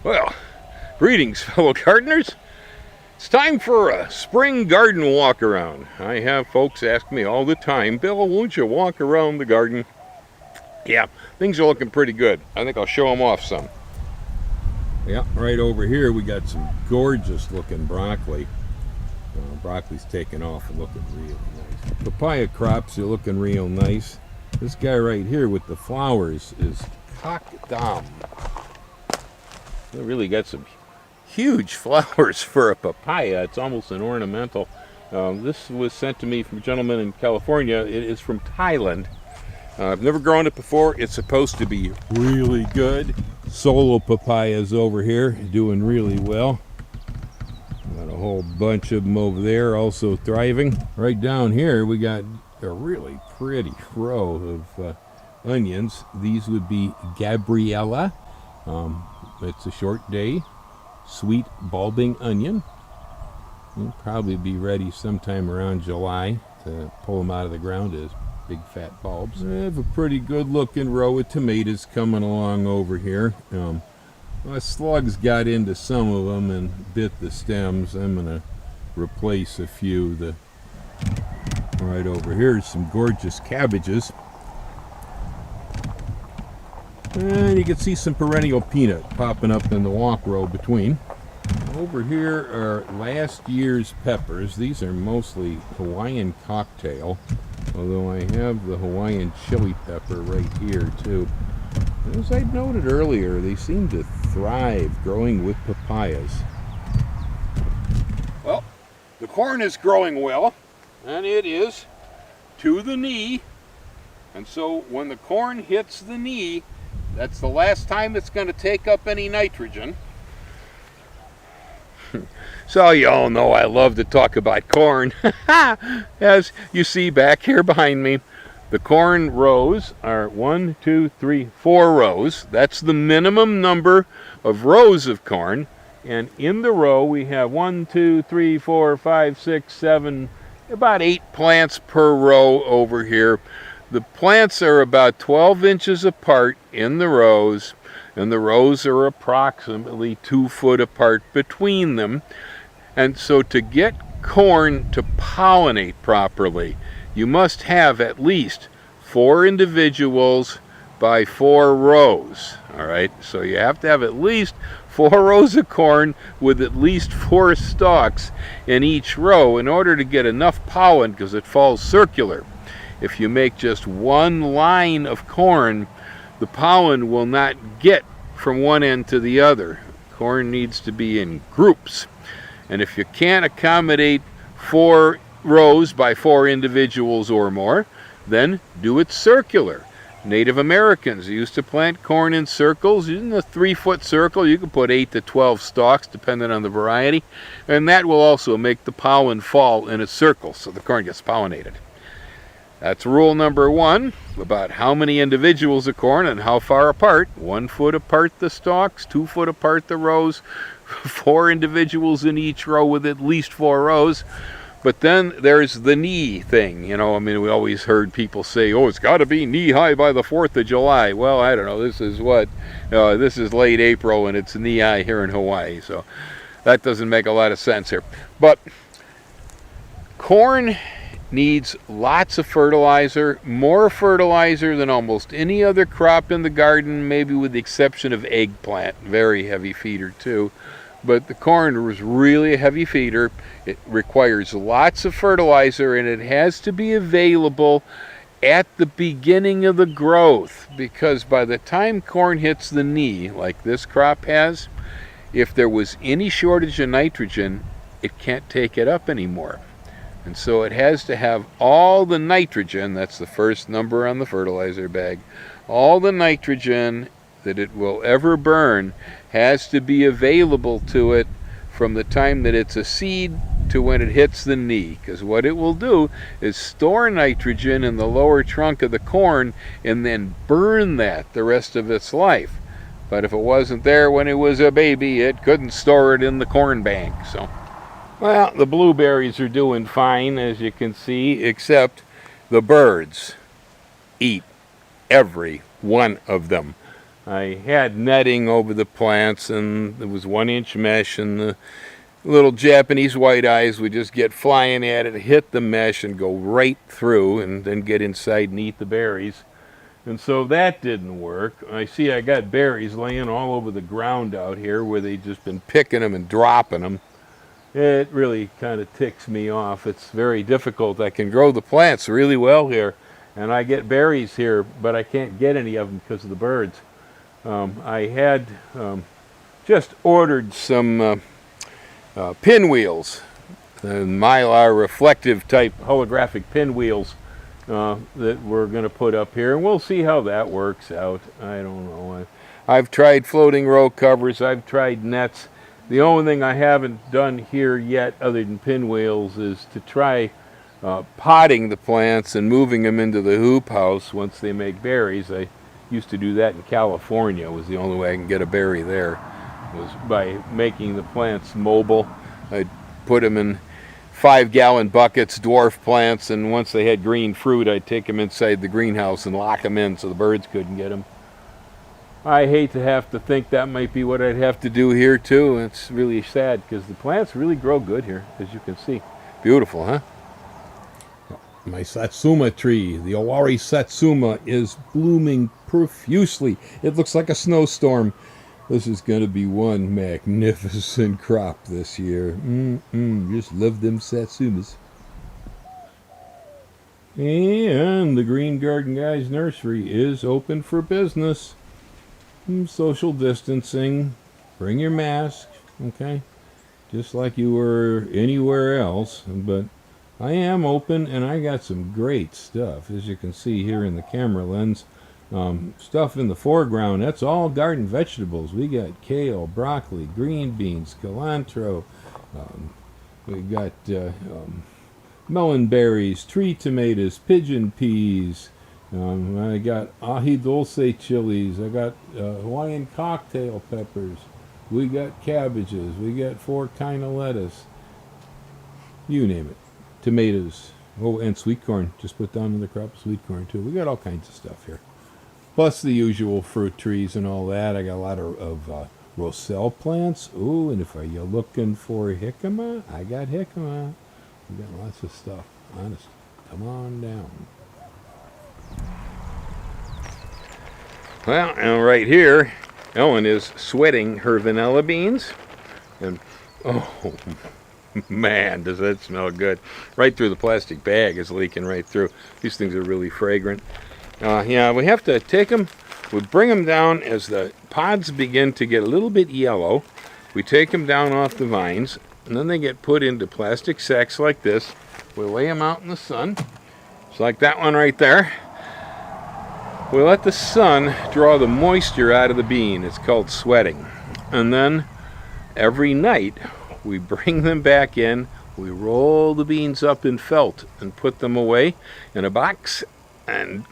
Well, greetings, fellow gardeners. It's time for a spring garden walk around. I have folks ask me all the time, Bill, won't you walk around the garden? Yeah, things are looking pretty good. I think I'll show them off some. Yeah, right over here we got some gorgeous looking broccoli. Broccoli's taking off and looking really nice. Papaya crops are looking real nice. This guy right here with the flowers is Cock Dom. They really got some huge flowers for a papaya. It's almost an ornamental. This was sent to me from a gentleman in California. It is from Thailand. I've never grown it before. It's supposed to be really good. Solo papayas over here doing really well. Got a whole bunch of them over there also thriving. Right down here we got a really pretty row of onions. These would be Gabriella. It's a short day. Sweet bulbing onion. It'll probably be ready sometime around July to pull them out of the ground as big fat bulbs. I have a pretty good looking row of tomatoes coming along over here. Slugs got into some of them and bit the stems. I'm going to replace a few. Right over here is some gorgeous cabbages. And you can see some perennial peanut popping up in the walk row between. Over here are last year's peppers. These are mostly Hawaiian cocktail, although I have the Hawaiian chili pepper right here too. As I noted earlier, they seem to thrive growing with papayas. Well, the corn is growing well, and it is to the knee. And so when the corn hits the knee, that's the last time it's going to take up any nitrogen. So you all know I love to talk about corn. As you see back here behind me, the corn rows are 1, 2, 3, 4 rows. That's the minimum number of rows of corn. And in the row we have 1, 2, 3, 4, 5, 6, 7, about 8 plants per row over here. The plants are about 12 inches apart in the rows, and the rows are approximately 2 foot apart between them. And so to get corn to pollinate properly, you must have at least 4 individuals by 4 rows. All right, so you have to have at least 4 rows of corn with at least 4 stalks in each row in order to get enough pollen, because it falls circular. If you make just one line of corn, the pollen will not get from one end to the other. Corn needs to be in groups. And if you can't accommodate 4 rows by 4 individuals or more, then do it circular. Native Americans used to plant corn in circles. In a 3-foot circle, you can put 8 to 12 stalks, depending on the variety. And that will also make the pollen fall in a circle, so the corn gets pollinated. That's rule number 1 about how many individuals of corn and how far apart. 1 foot apart the stalks, 2 foot apart the rows, 4 individuals in each row with at least 4 rows. But then there's the knee thing. You know, I mean, we always heard people say, oh, it's got to be knee high by the 4th of July. Well, I don't know. This is this is late April and it's knee high here in Hawaii. So that doesn't make a lot of sense here. But corn needs lots of fertilizer, more fertilizer than almost any other crop in the garden, maybe with the exception of eggplant, very heavy feeder too. But the corn was really a heavy feeder. It requires lots of fertilizer, and it has to be available at the beginning of the growth, because by the time corn hits the knee, like this crop has, if there was any shortage of nitrogen, it can't take it up anymore. And so it has to have all the nitrogen, that's the first number on the fertilizer bag, all the nitrogen that it will ever burn has to be available to it from the time that it's a seed to when it hits the knee. Because what it will do is store nitrogen in the lower trunk of the corn and then burn that the rest of its life. But if it wasn't there when it was a baby, it couldn't store it in the corn bank. So, well, the blueberries are doing fine, as you can see, except the birds eat every one of them. I had netting over the plants, and there was 1-inch mesh, and the little Japanese white eyes would just get flying at it, hit the mesh, and go right through, and then get inside and eat the berries. And so that didn't work. I see I got berries laying all over the ground out here where they've just been picking them and dropping them. It really kind of ticks me off. It's very difficult. I can grow the plants really well here, and I get berries here, but I can't get any of them because of the birds. I had just ordered some pinwheels, Mylar reflective type holographic pinwheels that we're going to put up here, and we'll see how that works out. I don't know. I've tried floating row covers. I've tried nets. The only thing I haven't done here yet other than pinwheels is to try potting the plants and moving them into the hoop house once they make berries. I used to do that in California. It was the only way I can get a berry there, was by making the plants mobile. I'd put them in 5-gallon buckets, dwarf plants, and once they had green fruit, I'd take them inside the greenhouse and lock them in so the birds couldn't get them. I hate to have to think that might be what I'd have to do here too. It's really sad because the plants really grow good here, as you can see. Beautiful, huh? My Satsuma tree, the Owari Satsuma, is blooming profusely. It looks like a snowstorm. This is going to be one magnificent crop this year. Just love them Satsumas. And the Green Garden Guys nursery is open for business. Social distancing. Bring your mask, okay? Just like you were anywhere else. But I am open, and I got some great stuff, as you can see here in the camera lens. Stuff in the foreground, that's all garden vegetables. We got kale, broccoli, green beans, cilantro. We got melon berries, tree tomatoes, pigeon peas. I got ají dulce chilies. I got Hawaiian cocktail peppers. We got cabbages. We got 4 kind of lettuce. You name it. Tomatoes. Oh, and sweet corn. Just put down in the crop sweet corn too. We got all kinds of stuff here. Plus the usual fruit trees and all that. I got a lot of Roselle plants. Ooh, and if you're looking for jicama, I got jicama. We got lots of stuff. Honest. Come on down. Well, and right here, Ellen is sweating her vanilla beans. And, oh, man, does that smell good. Right through the plastic bag is leaking right through. These things are really fragrant. Yeah, we have to take them, we bring them down as the pods begin to get a little bit yellow. We take them down off the vines, and then they get put into plastic sacks like this. We lay them out in the sun, just like that one right there. We let the sun draw the moisture out of the bean. It's called sweating. And then every night we bring them back in, we roll the beans up in felt and put them away in a box and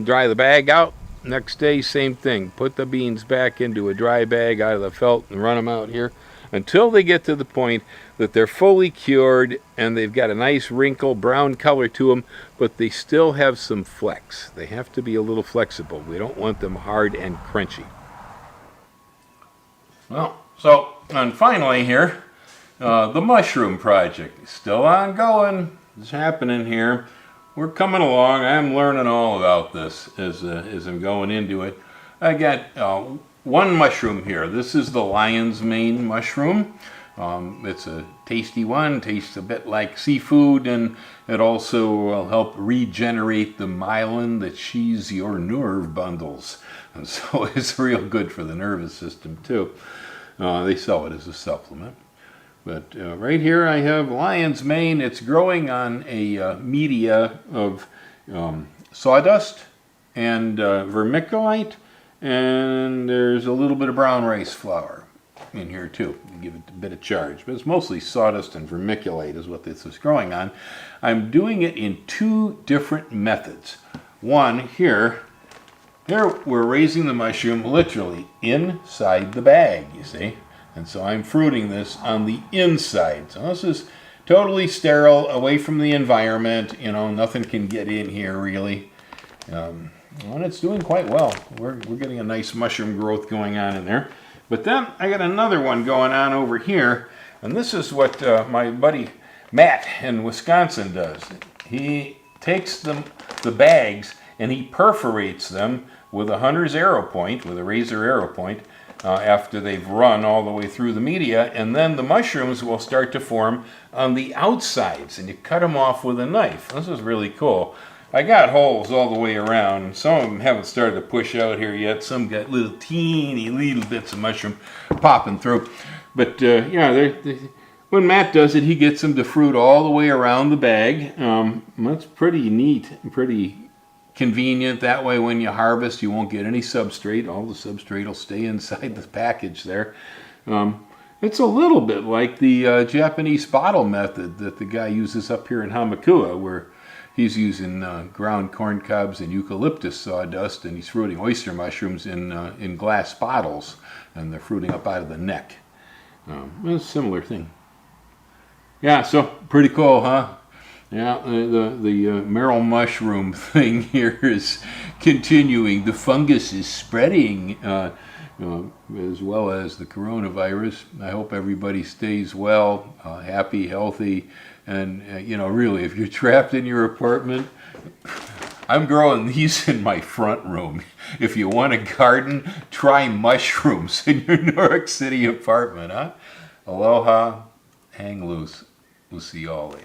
dry the bag out. Next day, same thing. Put the beans back into a dry bag out of the felt and run them out here until they get to the point that they're fully cured and they've got a nice wrinkle brown color to them, but they still have some flex. They have to be a little flexible. We don't want them hard and crunchy. Well, and finally here, the mushroom project is still ongoing. It's happening here. We're coming along. I'm learning all about this as I'm going into it. I got one mushroom here. This is the lion's mane mushroom. It's a tasty one. Tastes a bit like seafood, and it also will help regenerate the myelin that sheathes your nerve bundles. And so it's real good for the nervous system too. They sell it as a supplement. But right here I have lion's mane. It's growing on a media of sawdust and vermiculite, and there's a little bit of brown rice flour in here too to give it a bit of charge. But it's mostly sawdust and vermiculite is what this is growing on. I'm doing it in 2 different methods. One, here we're raising the mushroom literally inside the bag, you see. And so I'm fruiting this on the inside. So this is totally sterile, away from the environment. You know, nothing can get in here really. And it's doing quite well. We're getting a nice mushroom growth going on in there. But then I got another one going on over here, and this is what my buddy Matt in Wisconsin does. He takes the bags and he perforates them with a hunter's arrow point, with a razor arrow point, after they've run all the way through the media, and then the mushrooms will start to form on the outsides, and you cut them off with a knife. This is really cool. I got holes all the way around. Some of them haven't started to push out here yet. Some got little teeny little bits of mushroom popping through. But yeah, when Matt does it, he gets them to fruit all the way around the bag. That's pretty neat and pretty convenient. That way when you harvest, you won't get any substrate. All the substrate will stay inside the package there. It's a little bit like the Japanese bottle method that the guy uses up here in Hamakua, where he's using ground corn cobs and eucalyptus sawdust, and he's fruiting oyster mushrooms in glass bottles, and they're fruiting up out of the neck. It's a similar thing. Yeah, so pretty cool, huh? Yeah, the marrow mushroom thing here is continuing. The fungus is spreading, as well as the coronavirus. I hope everybody stays well, happy, healthy, and really, if you're trapped in your apartment, I'm growing these in my front room. If you want a garden, try mushrooms in your New York City apartment, huh? Aloha, hang loose. We'll see y'all later.